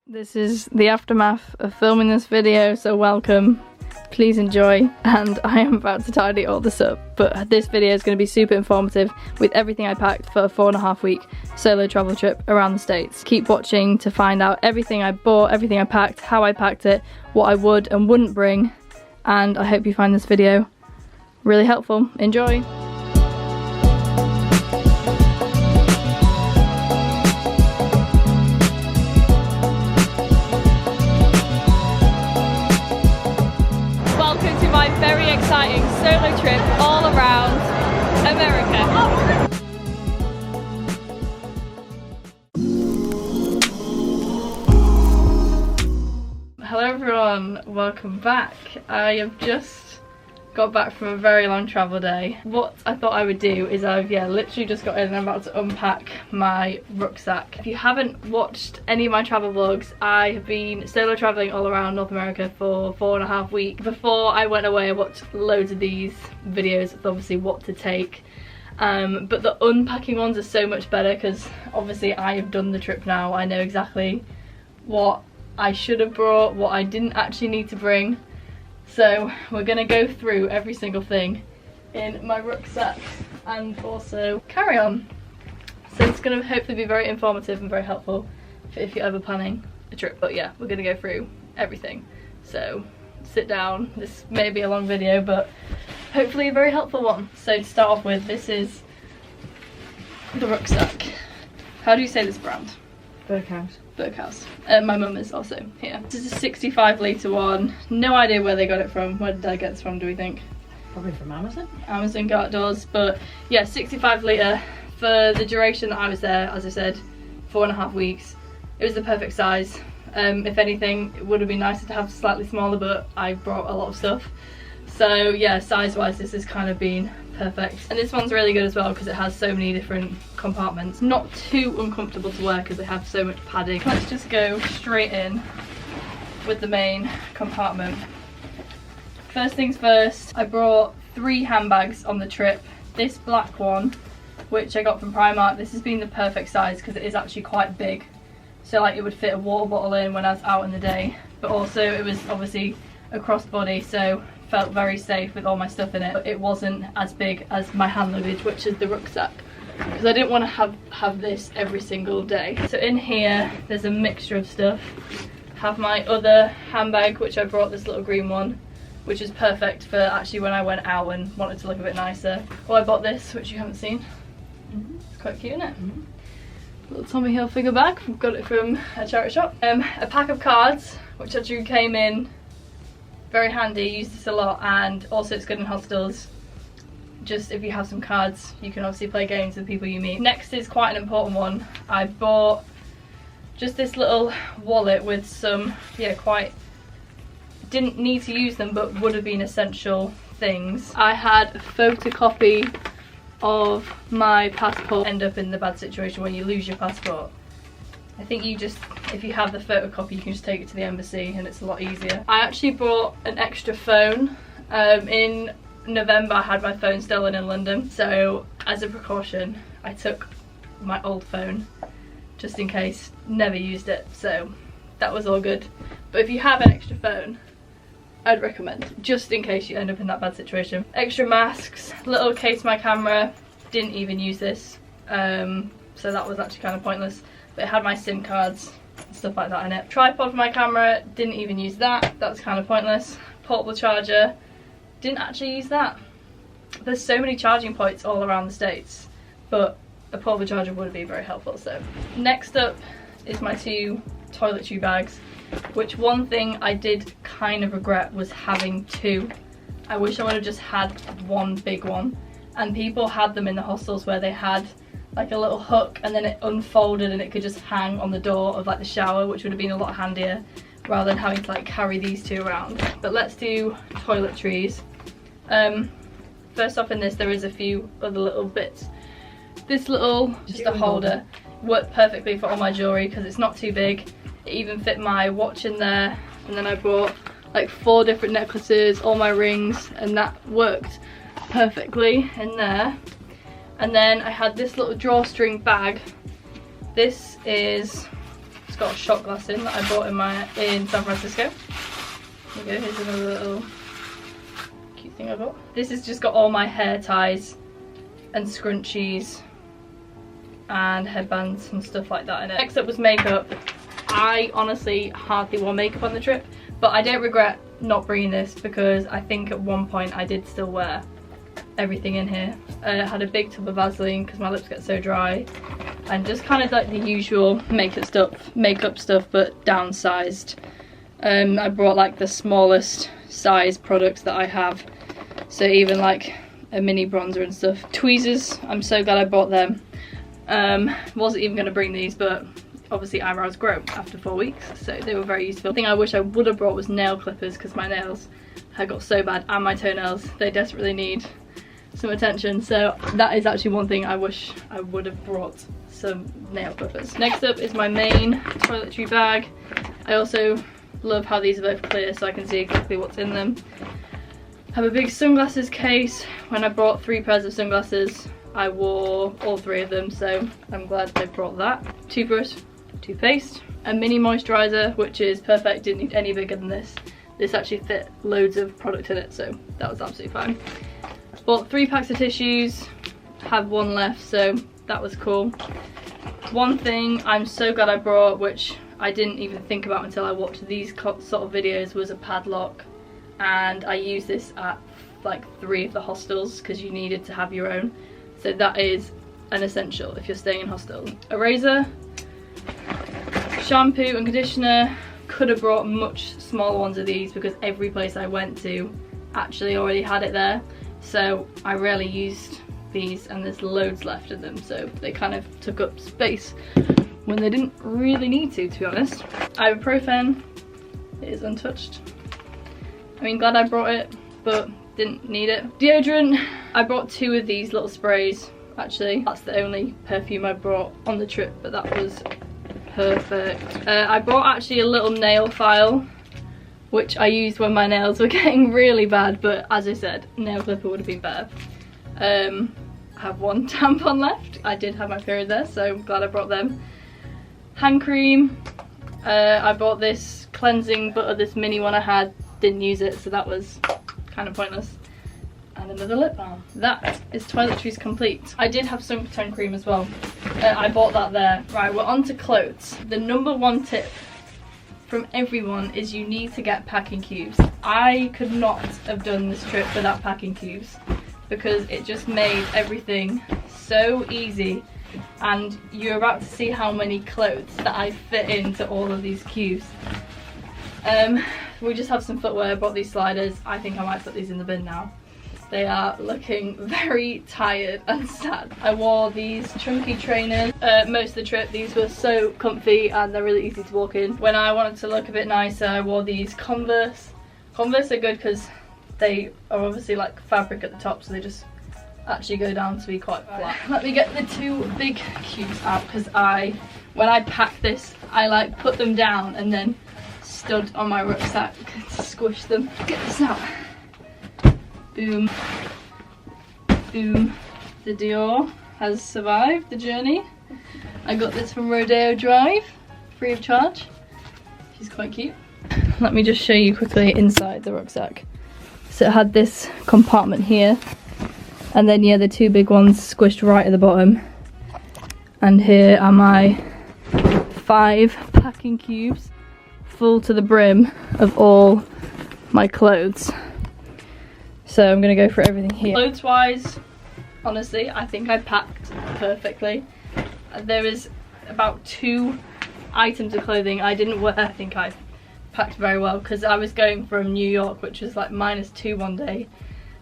This is the aftermath of filming this video, so welcome, please enjoy, and I am about to tidy all this up, but this video is going to be super informative with everything I packed for a 4.5-week solo travel trip around the States. Keep watching to find out everything I bought, everything I packed, how I packed it, what I would and wouldn't bring, and I hope you find this video really helpful. Enjoy! Very exciting solo trip all around America. Hello everyone, welcome back. I have just got back from a very long travel day. What I thought I would do is I've literally just got in and I'm about to unpack my rucksack. If you haven't watched any of my travel vlogs, I have been solo traveling all around North America for 4.5 weeks. Before I went away I watched loads of these videos of obviously what to take, but the unpacking ones are so much better because obviously I have done the trip now. I know exactly what I should have brought, what I didn't actually need to bring. So we're going to go through every single thing in my rucksack and also carry on. So it's going to hopefully be very informative and very helpful if you're ever planning a trip. But yeah, we're going to go through everything. So sit down. This may be a long video, but hopefully a very helpful one. So to start off with, this is the rucksack. How do you say this brand? Berghaus. My mum is also here. This is a 65-litre one. No idea where they got it from. Where did I get this from, do we think? Probably from Amazon. Amazon got doors, but yeah, 65-litre for the duration that I was there. As I said, 4.5 weeks. It was the perfect size. If anything, it would have been nicer to have slightly smaller, but I brought a lot of stuff. So yeah, size-wise, this has kind of been perfect. And this one's really good as well because it has so many different compartments. Not too uncomfortable to wear because they have so much padding. Let's just go straight in with the main compartment. First things first, I brought 3 handbags on the trip. This black one, which I got from Primark, this has been the perfect size because it is actually quite big. So like it would fit a water bottle in when I was out in the day, but also it was obviously a crossbody, so felt very safe with all my stuff in it. But it wasn't as big as my hand luggage, which is the rucksack, because I didn't want to have this every single day. So in here there's a mixture of stuff. Have my other handbag, which I brought, this little green one, which is perfect for actually when I went out and wanted to look a bit nicer. Well, I bought this, which you haven't seen. It's quite cute, isn't it? Little Tommy Hilfiger bag. I've got it from a charity shop. A pack of cards, which actually came in very handy. Use this a lot, and also it's good in hostels. Just if you have some cards, you can obviously play games with people you meet. Next is quite an important one. I bought just this little wallet with some, didn't need to use them but would have been essential things. I had a photocopy of my passport. End up in the bad situation when you lose your passport. I think if you have the photocopy, you can just take it to the embassy and it's a lot easier. I actually brought an extra phone. In November I had my phone stolen in London, so as a precaution I took my old phone just in case. Never used it, so that was all good. But if you have an extra phone, I'd recommend, just in case you end up in that bad situation. Extra masks, little case for my camera, didn't even use this, so that was actually kind of pointless. But it had my SIM cards and stuff like that in it. Tripod for my camera, didn't even use that. That's kind of pointless. Portable charger, didn't actually use that. There's so many charging points all around the States, but a portable charger would be very helpful. So next up is my 2 toiletry bags, which one thing I did kind of regret was having 2. I wish I would have just had one big one. And people had them in the hostels where they had like a little hook and then it unfolded and it could just hang on the door of like the shower, which would have been a lot handier rather than having to like carry these 2 around. But let's do toiletries. First off, in this there is a few other little bits. This little, just a holder, worked perfectly for all my jewellery because it's not too big. It even fit my watch in there, and then I brought like 4 different necklaces, all my rings, and that worked perfectly in there. And then I had this little drawstring bag. This is just got a shot glass in that I bought in San Francisco. There we go, here's another little cute thing I got. This has just got all my hair ties and scrunchies and headbands and stuff like that in it. Next up was makeup. I honestly hardly wore makeup on the trip, but I don't regret not bringing this because I think at one point I did still wear everything in here. I had a big tub of Vaseline because my lips get so dry, and just kind of like the usual makeup stuff but downsized. I brought like the smallest size products that I have, so even like a mini bronzer and stuff. Tweezers, I'm so glad I bought them. Wasn't even going to bring these, but obviously eyebrows grow after 4 weeks, so they were very useful. The thing I wish I would have brought was nail clippers because my nails had got so bad, and my toenails, they desperately need some attention, so that is actually one thing I wish I would have brought, some nail clippers. Next up is my main toiletry bag. I also love how these are both clear so I can see exactly what's in them. I have a big sunglasses case. When I brought 3 pairs of sunglasses, I wore all 3 of them, so I'm glad they brought that. Toothbrush, toothpaste, a mini moisturiser, which is perfect, didn't need any bigger than this. This actually fit loads of product in it, so that was absolutely fine. Bought 3 packs of tissues, have 1 left, so that was cool. One thing I'm so glad I brought, which I didn't even think about until I watched these sort of videos, was a padlock, and I used this at like 3 of the hostels because you needed to have your own, so that is an essential if you're staying in hostel. A razor, shampoo and conditioner. Could have brought much smaller ones of these because every place I went to actually already had it there, so I rarely used these, and there's loads left of them, so they kind of took up space when they didn't really need to be honest. Ibuprofen, it is untouched. I mean, glad I brought it, but didn't need it. Deodorant, I brought 2 of these little sprays actually. That's the only perfume I brought on the trip, but that was perfect. I brought actually a little nail file, which I used when my nails were getting really bad, but as I said, nail clipper would have been better. I have 1 tampon left. I did have my period there, so I'm glad I brought them. Hand cream, I bought this cleansing butter, this mini one I had, didn't use it, so that was kind of pointless. And another lip balm. That is toiletries complete. I did have sun cream as well. I bought that there. Right, we're on to clothes. The #1 tip from everyone is you need to get packing cubes. I could not have done this trip without packing cubes because it just made everything so easy, and you're about to see how many clothes that I fit into all of these cubes. We just have some footwear. I bought these sliders. I think I might put these in the bin now. They are looking very tired and sad. I wore these chunky trainers most of the trip. These were so comfy and they're really easy to walk in. When I wanted to look a bit nicer, I wore these Converse. Converse are good because they are obviously like fabric at the top, so they just actually go down to be quite flat. Let me get the 2 big cubes out because when I packed this, I like put them down and then stood on my rucksack to squish them. Get this out. Boom. Boom. The Dior has survived the journey. I got this from Rodeo Drive, free of charge. She's quite cute. Let me just show you quickly inside the rucksack. So it had this compartment here, and then yeah, the 2 big ones squished right at the bottom. And here are my 5 packing cubes, full to the brim of all my clothes. So I'm gonna go for everything here. Clothes wise, honestly, I think I packed perfectly. There is about 2 items of clothing I didn't wear. I think I packed very well because I was going from New York, which was like -2 one day,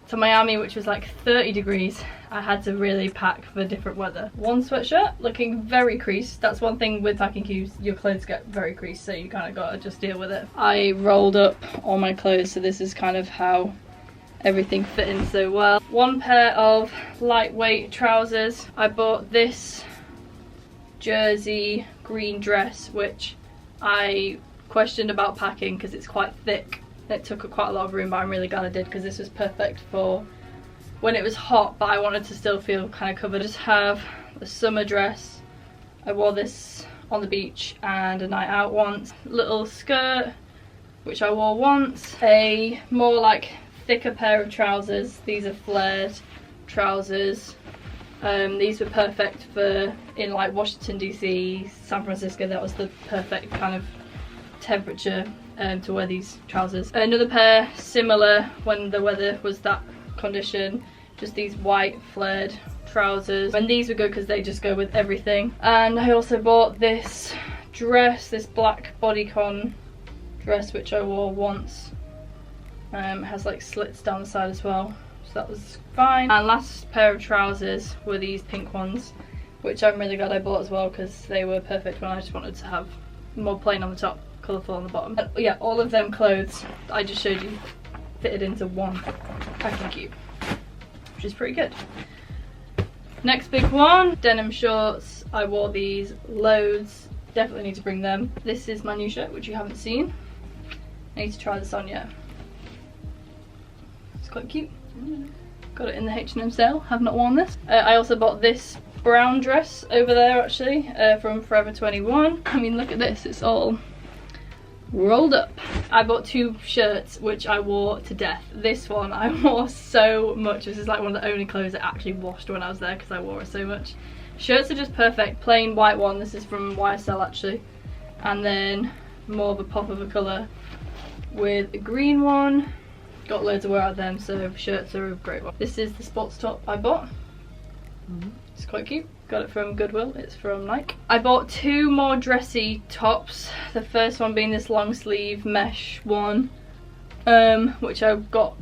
to Miami, which was like 30 degrees. I had to really pack for different weather. 1 sweatshirt looking very creased. That's one thing with packing cubes, your clothes get very creased, so you kind of gotta just deal with it. I rolled up all my clothes, so this is kind of how everything fit in so well. 1 pair of lightweight trousers. I bought this jersey green dress, which I questioned about packing because it's quite thick. It took up quite a lot of room, but I'm really glad I did because this was perfect for when it was hot, but I wanted to still feel kind of covered. I just have a summer dress. I wore this on the beach and a night out once. Little skirt, which I wore once. A more like thicker pair of trousers. These are flared trousers. These were perfect for in like Washington DC, San Francisco. That was the perfect kind of temperature to wear these trousers. Another pair similar when the weather was that condition, just these white flared trousers, and these were good because they just go with everything. And I also bought this dress, this black bodycon dress, which I wore once. It has like slits down the side as well, so that was fine. And last pair of trousers were these pink ones, which I'm really glad I bought as well because they were perfect when I just wanted to have more plain on the top, colourful on the bottom. And yeah, all of them clothes I just showed you fitted into one packing cube, which is pretty good. Next big one, denim shorts. I wore these loads, definitely need to bring them. This is my new shirt, which you haven't seen. I need to try this on yet. It's quite cute. Got it in the H&M sale, have not worn this. I also bought this brown dress over there actually, from Forever 21. I mean, look at this, it's all rolled up. I bought two shirts which I wore to death. This one I wore so much. This is like one of the only clothes I actually washed when I was there because I wore it so much. Shirts are just perfect. Plain white one, this is from YSL actually, and then more of a pop of a colour with a green one. Got loads of wear out of them, so shirts are a great one. This is the sports top I bought. It's quite cute. Got it from Goodwill, it's from Nike. I bought two more dressy tops. The first one being this long sleeve mesh one, which I got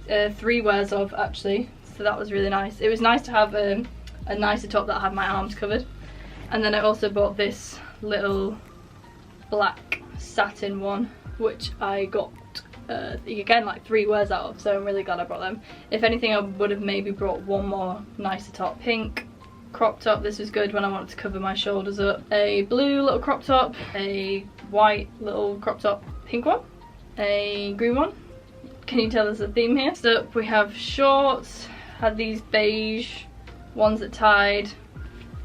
3 wears of actually, so that was really nice. It was nice to have a nicer top that had my arms covered. And then I also bought this little black satin one, which I got again like 3 wears out of, so I'm really glad I brought them. If anything, I would have maybe brought one more nicer top. Pink crop top, this was good when I wanted to cover my shoulders up. A blue little crop top, a white little crop top, pink one, a green one. Can you tell there's a theme here? Next up we have shorts. Had these beige ones that tied.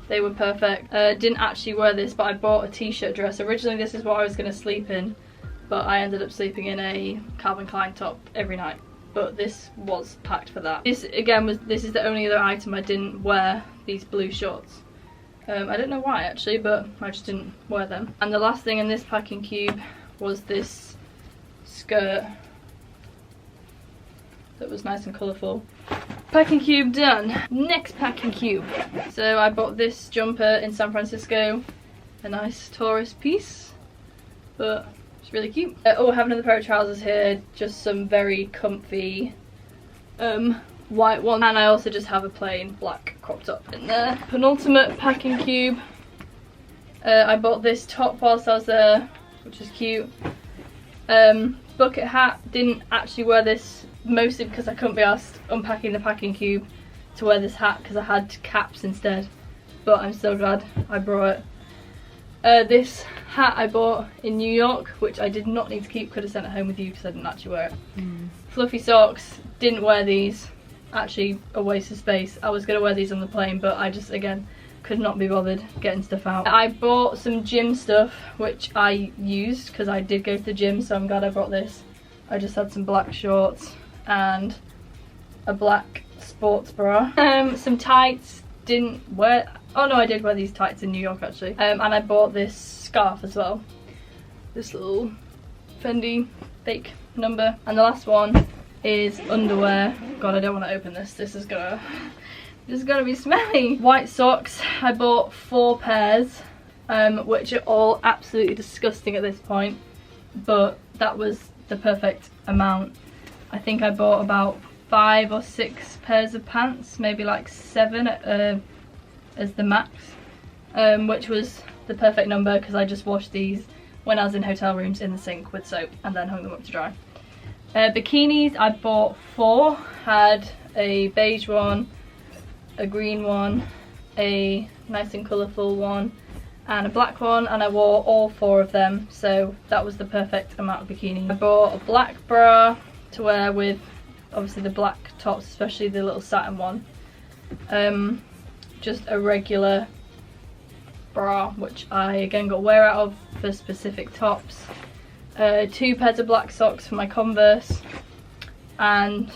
They were perfect. Didn't actually wear this, but I bought a t-shirt dress. Originally this is what I was going to sleep in, but I ended up sleeping in a Calvin Klein top every night. But this was packed for that. This again this is the only other item I didn't wear, these blue shorts. I don't know why actually, but I just didn't wear them. And the last thing in this packing cube was this skirt that was nice and colourful. Packing cube done. Next packing cube. So I bought this jumper in San Francisco, a nice tourist piece, but it's really cute. Oh, I have another pair of trousers here, just some very comfy white one, and I also just have a plain black crop top in there. Penultimate packing cube. I bought this top whilst I was there, which is cute. Bucket hat, didn't actually wear this, mostly because I couldn't be asked unpacking the packing cube to wear this hat because I had caps instead, but I'm so glad I brought it. This hat I bought in New York, which I did not need to keep, could have sent it home with you because I didn't actually wear it. Fluffy socks, didn't wear these, actually a waste of space. I was going to wear these on the plane, but I just again could not be bothered getting stuff out. I bought some gym stuff which I used because I did go to the gym, so I'm glad I brought this. I just had some black shorts and a black sports bra. Some tights, didn't wear, oh no, I did wear these tights in New York actually. And I bought this scarf as well, this little Fendi fake number. And the last one is underwear. God, I don't want to open this. This is gonna be smelly. White socks. I bought 4 pairs, which are all absolutely disgusting at this point, but that was the perfect amount. I think I bought about 5 or 6 pairs of pants, maybe like 7 as the max, which was the perfect number because I just washed these when I was in hotel rooms in the sink with soap and then hung them up to dry. Bikinis, I bought 4, had a beige one, a green one, a nice and colourful one, and a black one, and I wore all 4 of them, so that was the perfect amount of bikini. I bought a black bra to wear with obviously the black tops, especially the little satin one. Just a regular bra, which I again got wear out of for specific tops, 2 pairs of black socks for my Converse, and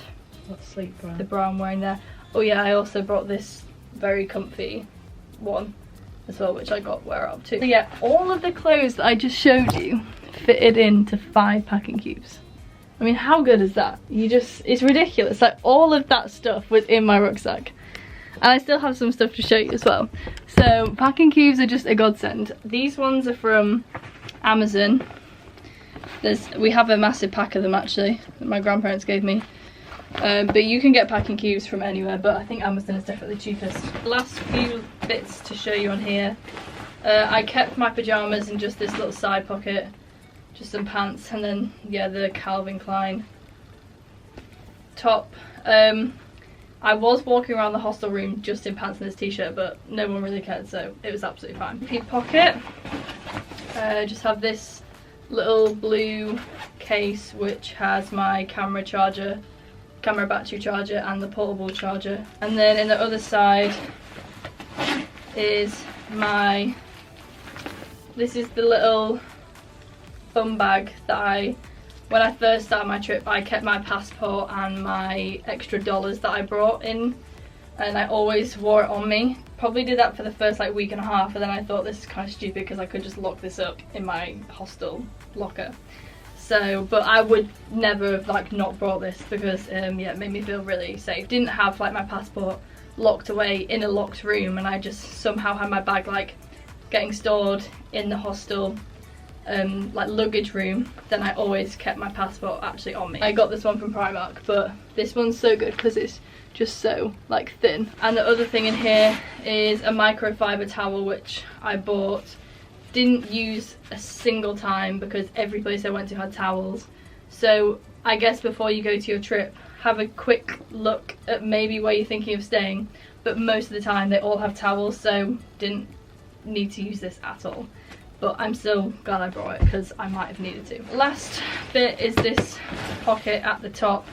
sleep bra. The bra I'm wearing there. Oh yeah, I also brought this very comfy one as well, which I got wear out of too. So yeah, all of the clothes that I just showed you fitted into 5 packing cubes. I mean, how good is that? It's ridiculous. Like, all of that stuff was in my rucksack. And I still have some stuff to show you as well. So packing cubes are just a godsend. These ones are from Amazon. We have a massive pack of them actually that my grandparents gave me. But you can get packing cubes from anywhere, but I think Amazon is definitely cheapest. Last few bits to show you on here. I kept my pyjamas in just this little side pocket, just some pants, and then yeah, the Calvin Klein top. I was walking around the hostel room just in pants and this t-shirt, but no one really cared, so it was absolutely fine. Peep pocket. Just have this little blue case which has my camera battery charger and the portable charger. And then in the other side is this is the little bum bag that when I first started my trip, I kept my passport and my extra dollars that I brought in, and I always wore it on me. Probably did that for the first like week and a half, and then I thought this is kind of stupid because I could just lock this up in my hostel locker. So, but I would never have like not brought this because yeah, it made me feel really safe. Didn't have like my passport locked away in a locked room, and I just somehow had my bag like getting stored in the hostel like luggage room. Then I always kept my passport actually on me. I got this one from Primark, but this one's so good because it's just so like thin. And the other thing in here is a microfiber towel which I bought. Didn't use a single time because every place I went to had towels. So I guess before you go to your trip, have a quick look at maybe where you're thinking of staying, but most of the time they all have towels, so didn't need to use this at all. But I'm still glad I brought it because I might have needed to. Last bit is this pocket at the top,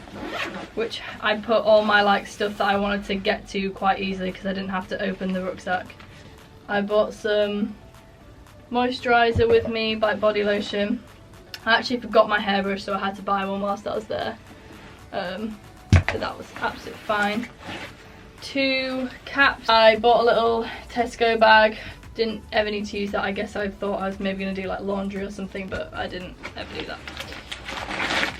which I put all my like stuff that I wanted to get to quite easily because I didn't have to open the rucksack. I bought some moisturiser with me, by body lotion. I actually forgot my hairbrush, so I had to buy one whilst I was there. So that was absolutely fine. 2 caps. I bought a little Tesco bag. Didn't ever need to use that. I guess I thought I was maybe going to do like laundry or something, but I didn't ever do that.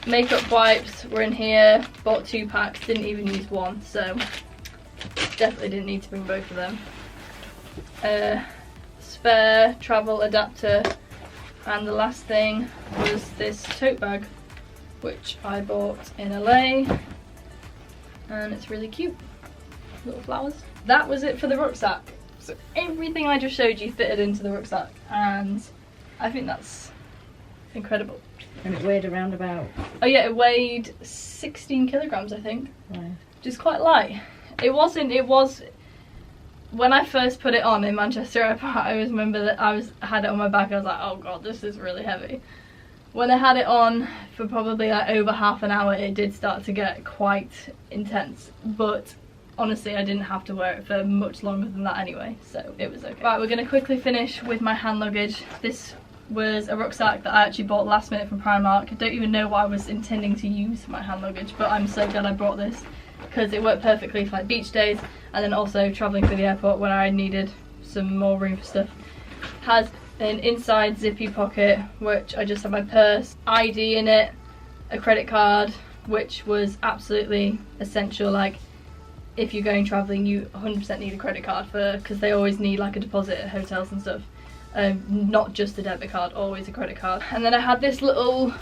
Makeup wipes were in here. Bought 2 packs, didn't even use one, so definitely didn't need to bring both of them. Spare travel adapter, and the last thing was this tote bag which I bought in LA, and it's really cute, little flowers. That was it for the rucksack. So everything I just showed you fitted into the rucksack, and I think that's incredible. And it weighed around about... Oh yeah, it weighed 16 kilograms I think. Right. Which is quite light. It was when I first put it on in Manchester Airport, I always remember that I had it on my back. I was like, oh god, this is really heavy. When I had it on for probably like over half an hour, it did start to get quite intense. But honestly, I didn't have to wear it for much longer than that anyway, so it was okay. Right, we're going to quickly finish with my hand luggage. This was a rucksack that I actually bought last minute from Primark. I don't even know what I was intending to use for my hand luggage, but I'm so glad I brought this because it worked perfectly for like beach days and then also travelling through the airport when I needed some more room for stuff. Has an inside zippy pocket which I just have my purse, ID in it, a credit card, which was absolutely essential. Like, if you're going travelling, you 100% need a credit card because they always need like a deposit at hotels and stuff. Not just a debit card, always a credit card. And then I had this little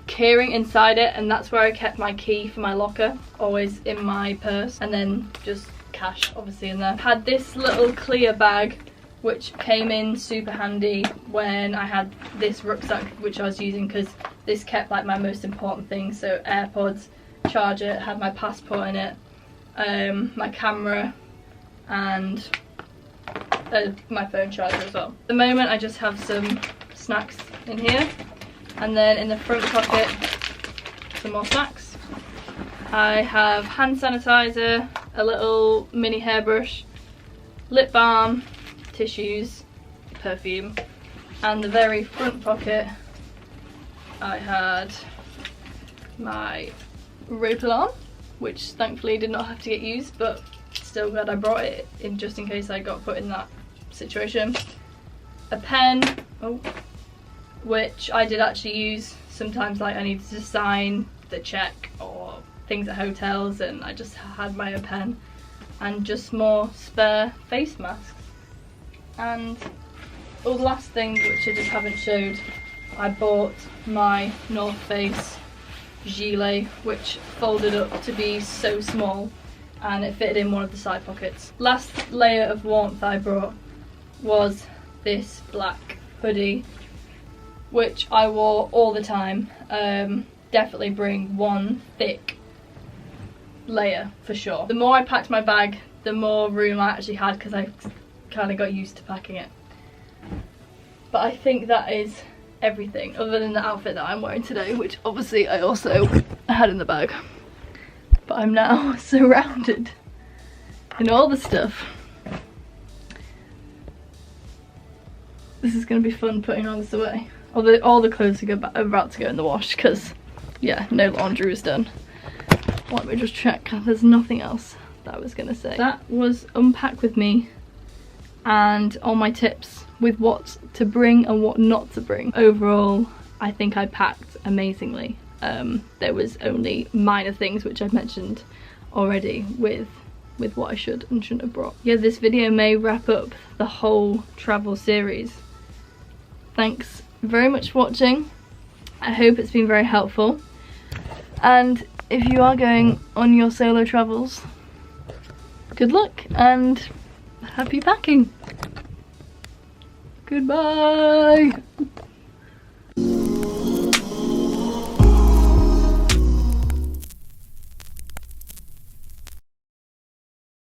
keyring inside it, and that's where I kept my key for my locker, always in my purse, and then just cash obviously in there. Had this little clear bag which came in super handy when I had this rucksack which I was using, because this kept like my most important things, so AirPods, charger, had my passport in it, my camera, and my phone charger as well. At the moment I just have some snacks in here, and then in the front pocket some more snacks. I have hand sanitizer, a little mini hairbrush, lip balm, tissues, perfume. And the very front pocket, I had my roll-on, which thankfully did not have to get used, but still glad I brought it in just in case I got put in that situation. A pen, which I did actually use sometimes, like I needed to sign the check or things at hotels, and I just had my own pen, and just more spare face masks. And all the last things, which I just haven't showed, I bought my North Face gilet, which folded up to be so small and it fitted in one of the side pockets. Last layer of warmth I brought was this black hoodie, which I wore all the time. Definitely bring one thick layer for sure. The more I packed my bag, the more room I actually had, because I kind of got used to packing it. But I think that is everything other than the outfit that I'm wearing today, which obviously I also had in the bag. But I'm now surrounded in all the stuff. This is going to be fun putting all this away. All the clothes are about to go in the wash because, yeah, no laundry was done. Let me just check. There's nothing else that I was going to say. That was Unpack With Me and all my tips with what to bring and what not to bring. Overall, I think I packed amazingly. There was only minor things which I've mentioned already with what I should and shouldn't have brought. Yeah, this video may wrap up the whole travel series. Thanks very much for watching. I hope it's been very helpful. And if you are going on your solo travels, good luck and happy packing. Goodbye.